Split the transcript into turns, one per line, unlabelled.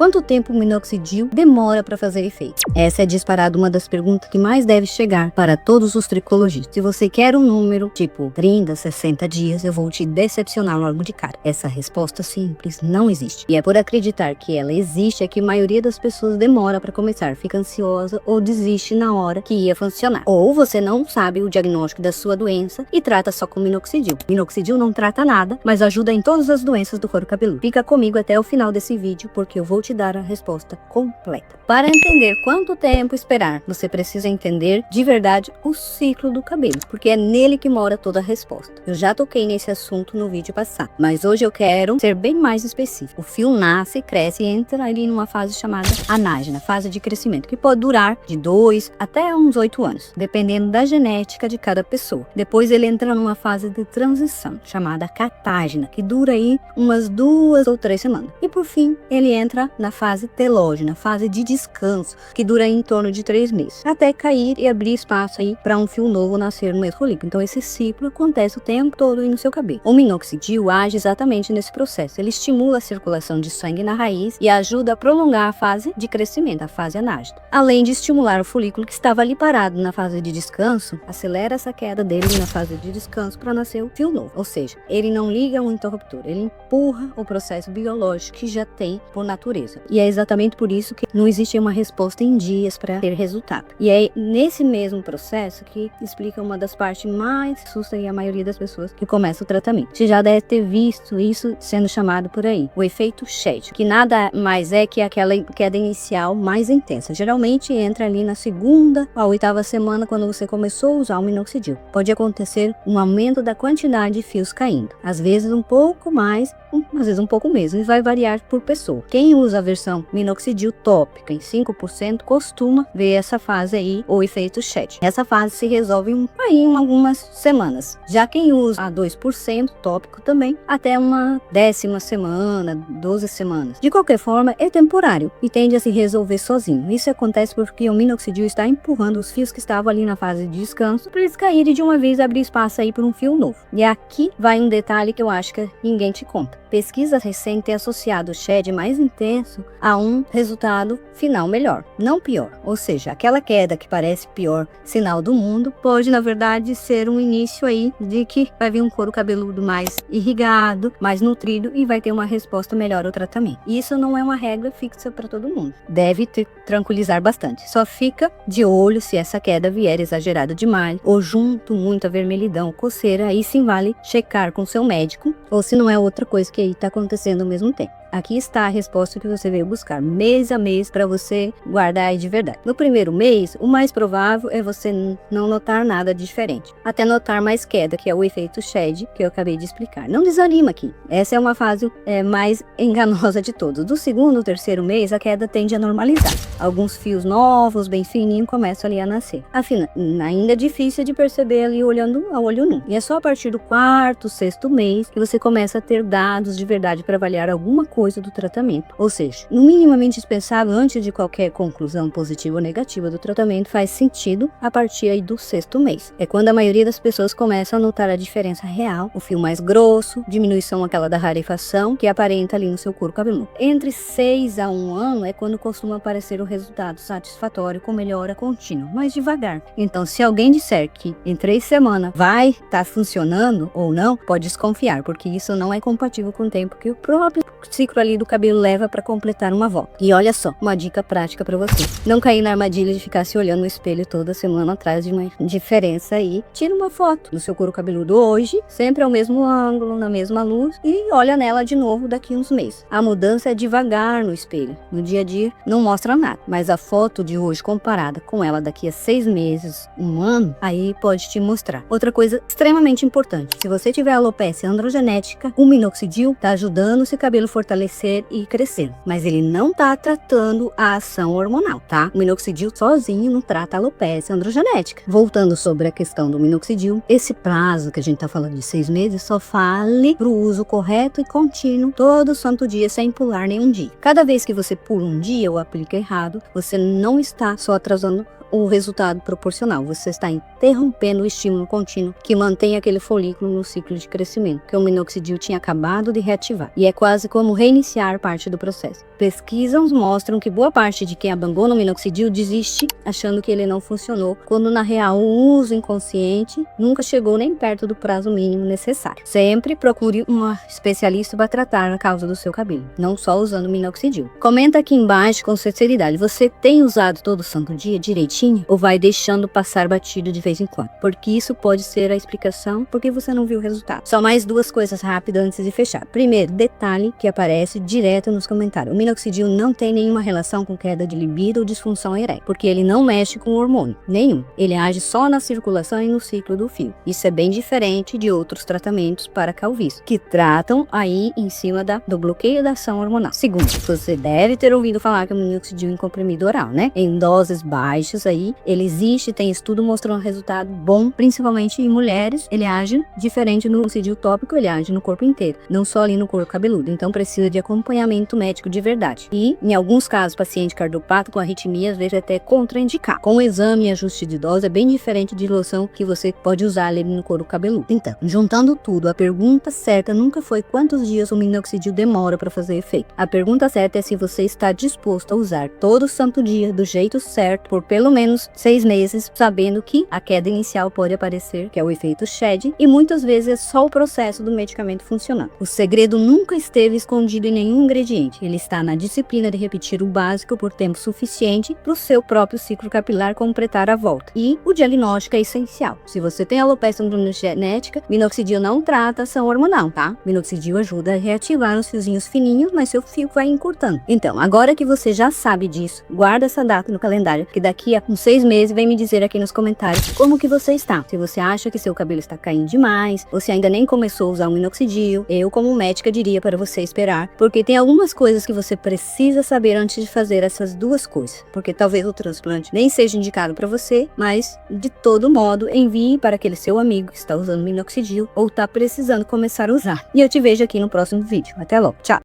Quanto tempo o minoxidil demora para fazer efeito? Essa é disparada uma das perguntas que mais deve chegar para todos os tricologistas. Se você quer um número tipo 30, 60 dias, eu vou te decepcionar logo de cara. Essa resposta simples não existe. E é por acreditar que ela existe é que a maioria das pessoas demora para começar, fica ansiosa ou desiste na hora que ia funcionar. Ou você não sabe o diagnóstico da sua doença e trata só com minoxidil. Minoxidil não trata nada, mas ajuda em todas as doenças do couro cabeludo. Fica comigo até o final desse vídeo porque eu vou te dar a resposta completa. Para entender quanto tempo esperar, você precisa entender de verdade o ciclo do cabelo, porque é nele que mora toda a resposta. Eu já toquei nesse assunto no vídeo passado, mas hoje eu quero ser bem mais específico. O fio nasce, cresce e entra ali numa fase chamada anágena, fase de crescimento, que pode durar de 2 até uns 8 anos, dependendo da genética de cada pessoa. Depois ele entra numa fase de transição, chamada catágena, que dura aí umas 2 ou 3 semanas. E por fim, ele entra na fase telógena, fase de descanso, que dura em torno de 3 meses, até cair e abrir espaço aí para um fio novo nascer no mesmo folículo. Então esse ciclo acontece o tempo todo aí no seu cabelo. O minoxidil age exatamente nesse processo. Ele estimula a circulação de sangue na raiz e ajuda a prolongar a fase de crescimento, a fase anágena. Além de estimular o folículo que estava ali parado na fase de descanso, acelera essa queda dele na fase de descanso para nascer o fio novo. Ou seja, ele não liga um interruptor, ele empurra o processo biológico que já tem por natureza. E é exatamente por isso que não existe uma resposta em dias para ter resultado. E é nesse mesmo processo que explica uma das partes mais assusta a maioria das pessoas que começa o tratamento. Você já deve ter visto isso sendo chamado por aí, o efeito Shed, que nada mais é que aquela queda inicial mais intensa. Geralmente entra ali na 2ª a 8ª semana quando você começou a usar o minoxidil. Pode acontecer um aumento da quantidade de fios caindo, às vezes um pouco mais, às vezes um pouco mesmo, e vai variar por pessoa. Quem usa a versão minoxidil tópica em 5% costuma ver essa fase aí, o efeito Shed. Essa fase se resolve em algumas semanas. Já quem usa a 2% tópico também, até uma 10ª semana, 12 semanas. De qualquer forma, é temporário e tende a se resolver sozinho. Isso acontece porque o minoxidil está empurrando os fios que estavam ali na fase de descanso para eles caírem de uma vez e abrir espaço aí para um fio novo. E aqui vai um detalhe que eu acho que ninguém te conta. Pesquisa recente tem associado o Shed mais intenso a um resultado final melhor, não pior. Ou seja, aquela queda que parece pior sinal do mundo pode, na verdade, ser um início aí de que vai vir um couro cabeludo mais irrigado, mais nutrido e vai ter uma resposta melhor ao tratamento. Isso não é uma regra fixa para todo mundo. Deve te tranquilizar bastante. Só fica de olho se essa queda vier exagerada demais ou junto muita vermelhidão, coceira, aí sim vale checar com seu médico ou se não é outra coisa que aí está acontecendo ao mesmo tempo. Aqui está a resposta que você veio buscar, mês a mês, para você guardar aí de verdade. No primeiro mês, o mais provável é você não notar nada diferente, até notar mais queda, que é o efeito Shed, que eu acabei de explicar. Não desanima aqui, essa é uma fase mais enganosa de todos. Do 2º ao 3º mês, a queda tende a normalizar. Alguns fios novos, bem fininhos, começam ali a nascer. Afinal, ainda é difícil de perceber ali olhando a olho nu. E é só a partir do 4º, 6º mês que você começa a ter dados de verdade para avaliar alguma coisa do tratamento. Ou seja, no minimamente dispensável antes de qualquer conclusão positiva ou negativa do tratamento faz sentido a partir aí do 6º mês. É quando a maioria das pessoas começa a notar a diferença real, o fio mais grosso, diminuição aquela da rarefação que aparenta ali no seu couro cabeludo. Entre 6 a 1 ano é quando costuma aparecer o resultado satisfatório com melhora contínua, mas devagar. Então, se alguém disser que em 3 semanas vai estar funcionando ou não, pode desconfiar, porque isso não é compatível com o tempo que o próprio ciclo ali do cabelo leva para completar uma volta. E olha só, uma dica prática para você. Não cair na armadilha de ficar se olhando no espelho toda semana atrás de uma diferença aí. Tira uma foto do seu couro cabeludo hoje, sempre ao mesmo ângulo, na mesma luz, e olha nela de novo daqui uns meses. A mudança é devagar no espelho. No dia a dia não mostra nada, mas a foto de hoje comparada com ela daqui a 6 meses, 1 ano, aí pode te mostrar. Outra coisa extremamente importante, se você tiver alopecia androgenética, o minoxidil tá ajudando esse cabelo fortalecer e crescer, mas ele não tá tratando a ação hormonal, tá? O minoxidil sozinho não trata a alopecia androgenética. Voltando sobre a questão do minoxidil, esse prazo que a gente tá falando de 6 meses só vale pro uso correto e contínuo todo santo dia sem pular nenhum dia. Cada vez que você pula um dia ou aplica errado, você não está só atrasando o resultado proporcional. Você está interrompendo o estímulo contínuo que mantém aquele folículo no ciclo de crescimento, que o minoxidil tinha acabado de reativar. E é quase como reiniciar parte do processo. Pesquisas mostram que boa parte de quem abandona o minoxidil desiste achando que ele não funcionou, quando na real o uso inconsciente nunca chegou nem perto do prazo mínimo necessário. Sempre procure uma especialista para tratar a causa do seu cabelo, não só usando minoxidil. Comenta aqui embaixo com sinceridade, você tem usado todo santo dia direitinho ou vai deixando passar batido de vez em quando? Porque isso pode ser a explicação porque você não viu o resultado. Só mais duas coisas rápidas antes de fechar. Primeiro, detalhe que aparece direto nos comentários. O minoxidil não tem nenhuma relação com queda de libido ou disfunção erétil, porque ele não mexe com hormônio nenhum. Ele age só na circulação e no ciclo do fio. Isso é bem diferente de outros tratamentos para calvície, que tratam aí em cima do bloqueio da ação hormonal. Segundo, você deve ter ouvido falar que o minoxidil em comprimido oral, né? Em doses baixas aí, ele existe, tem estudo mostrando resultado bom, principalmente em mulheres. Ele age diferente no minoxidil tópico, ele age no corpo inteiro, não só ali no couro cabeludo. Então precisa de acompanhamento médico de verdade. E, em alguns casos, paciente cardiopata com arritmia, às vezes até contraindicar. Com o exame e ajuste de dose é bem diferente de loção que você pode usar ali no couro cabeludo. Então, juntando tudo, a pergunta certa nunca foi quantos dias o minoxidil demora para fazer efeito. A pergunta certa é se você está disposto a usar todo santo dia do jeito certo por pelo menos 6 meses, sabendo que a queda inicial pode aparecer, que é o efeito SHED, e muitas vezes é só o processo do medicamento funcionando. O segredo nunca esteve escondido em nenhum ingrediente, ele está na disciplina de repetir o básico por tempo suficiente para o seu próprio ciclo capilar completar a volta. E o diagnóstico é essencial. Se você tem alopecia androgenética, minoxidil não trata ação hormonal, tá? Minoxidil ajuda a reativar os fiozinhos fininhos, mas seu fio vai encurtando. Então, agora que você já sabe disso, guarda essa data no calendário, que daqui a uns 6 meses vem me dizer aqui nos comentários como que você está. Se você acha que seu cabelo está caindo demais, ou se ainda nem começou a usar o minoxidil, eu como médica diria para você esperar, porque tem algumas coisas que você precisa saber antes de fazer essas duas coisas, porque talvez o transplante nem seja indicado para você, mas de todo modo envie para aquele seu amigo que está usando minoxidil ou está precisando começar a usar. E eu te vejo aqui no próximo vídeo. Até logo, tchau!